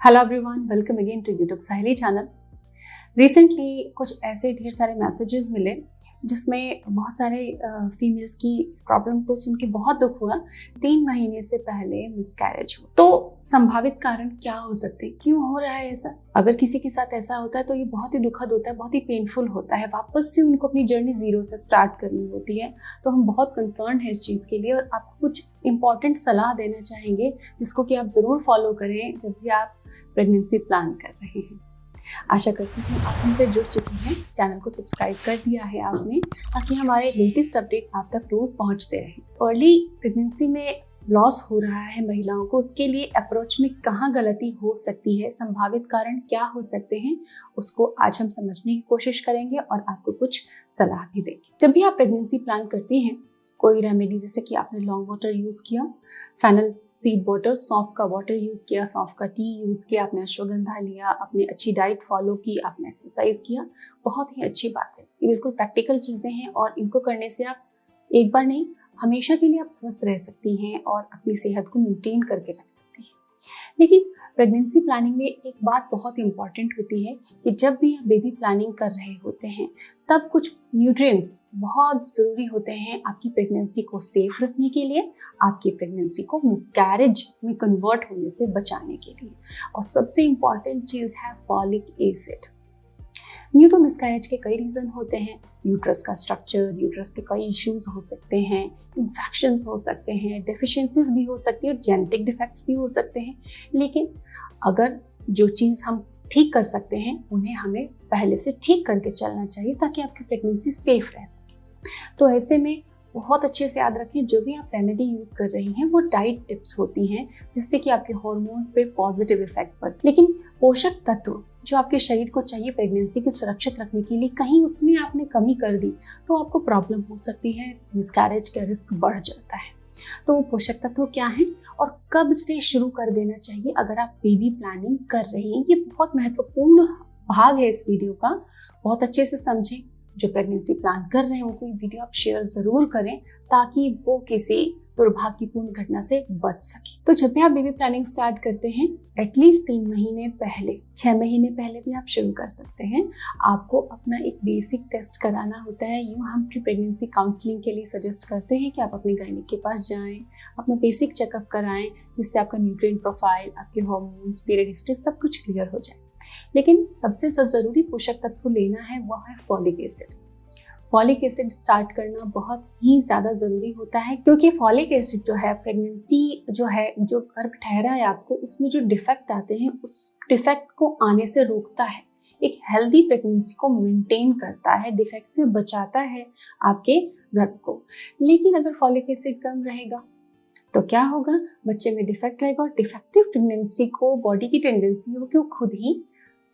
Hello everyone, welcome again to YouTube Sahili channel. Recently कुछ ऐसे ढेर सारे मैसेजेस मिले जिसमें बहुत सारे फीमेल्स की प्रॉब्लम को सुन के बहुत दुख हुआ। 3 महीने से पहले मिसकैरेज हो तो संभावित कारण क्या हो सकते हैं, क्यों हो रहा है ऐसा? अगर किसी के साथ ऐसा होता है तो ये बहुत ही दुखद होता है, बहुत ही पेनफुल होता है। वापस से उनको अपनी जर्नी जीरो से स्टार्ट करनी होती है। तो हम बहुत कंसर्न है इस चीज़ के लिए और आपको कुछ इंपॉर्टेंट सलाह देना चाहेंगे जिसको कि आप ज़रूर फॉलो करें जब भी आप प्रेगनेंसी प्लान कर रहे हैं। आशा करती हूँ आप हमसे जुड़ चुके हैं, चैनल को सब्सक्राइब कर दिया है आपने, ताकि हमारे लेटेस्ट अपडेट आप तक रोज पहुँचते रहें। अर्ली प्रेगनेंसी में लॉस हो रहा है महिलाओं को, उसके लिए अप्रोच में कहाँ गलती हो सकती है, संभावित कारण क्या हो सकते हैं, उसको आज हम समझने की कोशिश करेंगे और आपको कुछ सलाह भी देंगे। जब भी आप प्रेगनेंसी प्लान करती हैं, कोई रेमेडी जैसे कि आपने लॉन्ग वाटर यूज़ किया, फेनल सीड वाटर, सौंफ का वाटर यूज़ किया, सौंफ का टी यूज़ किया, आपने अश्वगंधा लिया, आपने अच्छी डाइट फॉलो की, आपने एक्सरसाइज किया, बहुत ही अच्छी बात है। ये बिल्कुल प्रैक्टिकल चीज़ें हैं और इनको करने से आप एक बार नहीं हमेशा के लिए आप स्वस्थ रह सकती हैं और अपनी सेहत को मेंटेन करके रख सकती हैं। लेकिन प्रेगनेंसी प्लानिंग में एक बात बहुत इंपॉर्टेंट होती है कि जब भी आप बेबी प्लानिंग कर रहे होते हैं तब कुछ न्यूट्रिएंट्स बहुत ज़रूरी होते हैं आपकी प्रेगनेंसी को सेफ रखने के लिए, आपकी प्रेगनेंसी को मिसकैरेज में कन्वर्ट होने से बचाने के लिए। और सबसे इम्पॉर्टेंट चीज़ है फॉलिक एसिड। यूँ तो मिसकैरेज के कई रीज़न होते हैं, यूट्रस का स्ट्रक्चर, यूट्रस के कई इश्यूज हो सकते हैं, इन्फेक्शंस हो सकते हैं, डेफिशिएंसीज भी हो सकती है और जेनेटिक डिफेक्ट्स भी हो सकते हैं। लेकिन अगर जो चीज़ हम ठीक कर सकते हैं उन्हें हमें पहले से ठीक करके चलना चाहिए ताकि आपकी प्रेगनेंसी सेफ रह सके। तो ऐसे में बहुत अच्छे से याद रखें, जो भी आप रेमेडी यूज़ कर रही हैं वो डाइट टिप्स होती हैं जिससे कि आपके हार्मोन्स पे पॉजिटिव इफेक्ट पड़ता है। लेकिन पोषक तत्व जो आपके शरीर को चाहिए प्रेगनेंसी को सुरक्षित रखने के लिए, कहीं उसमें आपने कमी कर दी तो आपको प्रॉब्लम हो सकती है, मिसकैरेज का रिस्क बढ़ जाता है। तो वो पोषक तत्व क्या हैं और कब से शुरू कर देना चाहिए अगर आप बेबी प्लानिंग कर रही हैं, ये बहुत महत्वपूर्ण भाग है इस वीडियो का। बहुत अच्छे से समझें, जो प्रेगनेंसी प्लान कर रहे हैं उनको ये वीडियो आप शेयर ज़रूर करें ताकि वो किसी दुर्भाग्यपूर्ण घटना से बच सके। तो जब भी आप बेबी प्लानिंग स्टार्ट करते हैं एटलीस्ट 3 महीने पहले, 6 महीने पहले भी आप शुरू कर सकते हैं। आपको अपना एक बेसिक टेस्ट कराना होता है। यूँ हम प्री प्रेगनेंसी काउंसलिंग के लिए सजेस्ट करते हैं कि आप अपने गायनिक के पास जाएं, अपना बेसिक चेकअप कराएं जिससे आपका न्यूट्रिएंट प्रोफाइल, आपके हार्मोन्स, पीरियड हिस्ट्री सब कुछ क्लियर हो जाए। लेकिन सबसे ज़रूरी पोषक तत्व लेना है वो है folic acid. Folic acid start करना बहुत ही ज़्यादा ज़रूरी होता है क्योंकि फॉलिक एसिड जो है प्रेगनेंसी जो है, जो गर्भ ठहरा है आपको, उसमें जो डिफेक्ट आते हैं उस डिफेक्ट को आने से रोकता है, एक हेल्दी प्रेगनेंसी को मेंटेन करता है, डिफेक्ट से बचाता है आपके गर्भ को। लेकिन अगर फॉलिक एसिड कम रहेगा तो क्या होगा, बच्चे में डिफेक्ट रहेगा और डिफेक्टिव प्रेगनेंसी को बॉडी की टेंडेंसी है कि वो खुद ही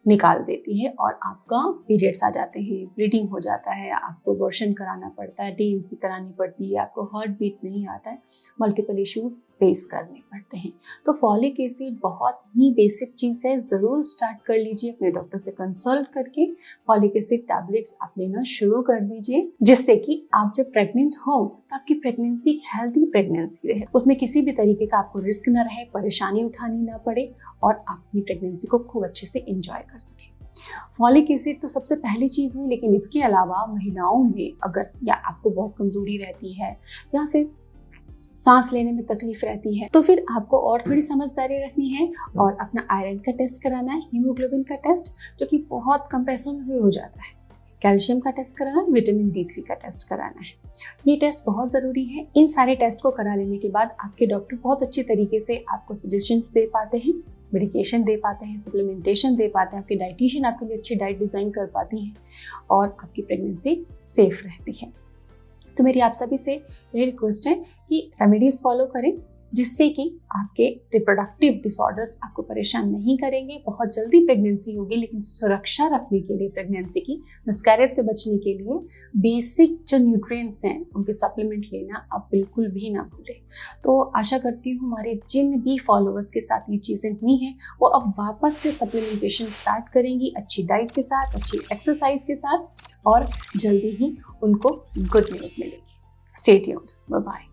निकाल देती है और आपका पीरियड्स आ जाते हैं, ब्लीडिंग हो जाता है, आपको अबॉर्शन कराना पड़ता है, डीएनसी करानी पड़ती है, आपको हार्ट बीट नहीं आता है, मल्टीपल इश्यूज फेस करने पड़ते हैं। तो फॉलिक एसिड बहुत ही बेसिक चीज़ है, ज़रूर स्टार्ट कर लीजिए अपने डॉक्टर से कंसल्ट करके। फॉलिक एसिड टैबलेट्स आप लेना शुरू कर दीजिए जिससे कि आप जब प्रेग्नेंट हो तो आपकी प्रेगनेंसी एक हेल्दी प्रेगनेंसी रहे, उसमें किसी भी तरीके का आपको रिस्क न रहे, परेशानी उठानी ना पड़े और आप अपनी प्रेगनेंसी को खूब अच्छे से एंजॉय कर सकें। फॉलिक एसिड तो सबसे पहली चीज़ हुई, लेकिन इसके अलावा महिलाओं में अगर या आपको बहुत कमजोरी रहती है या फिर सांस लेने में तकलीफ रहती है तो फिर आपको और थोड़ी समझदारी रखनी है और अपना आयरन का टेस्ट कराना है, हीमोग्लोबिन का टेस्ट जो कि बहुत कम पैसों में हो जाता है, कैल्शियम का टेस्ट कराना है, विटामिन D3 का टेस्ट कराना है। ये टेस्ट बहुत ज़रूरी है। इन सारे टेस्ट को करा लेने के बाद आपके डॉक्टर बहुत अच्छी तरीके से आपको सजेशंस दे पाते हैं, मेडिकेशन दे पाते हैं, सप्लीमेंटेशन दे पाते हैं, आपकी डाइटिशियन आपके लिए अच्छी डाइट डिज़ाइन कर पाती हैं और आपकी प्रेगनेंसी सेफ रहती है। तो मेरी आप सभी से यही रिक्वेस्ट है कि रेमेडीज़ फॉलो करें जिससे कि आपके रिप्रोडक्टिव डिसऑर्डर्स आपको परेशान नहीं करेंगे। बहुत जल्दी प्रेगनेंसी होगी, लेकिन सुरक्षा रखने के लिए प्रेगनेंसी की, मिसकैरेज से बचने के लिए बेसिक जो न्यूट्रिएंट्स हैं उनके सप्लीमेंट लेना आप बिल्कुल भी ना भूलें। तो आशा करती हूँ हमारे जिन भी फॉलोअर्स के साथ ये चीज़ें हुई हैं वो अब वापस से सप्लीमेंटेशन स्टार्ट करेंगी, अच्छी डाइट के साथ, अच्छी एक्सरसाइज के साथ, और जल्दी ही उनको गुड न्यूज़ मिलेगी। Stay tuned, bye bye.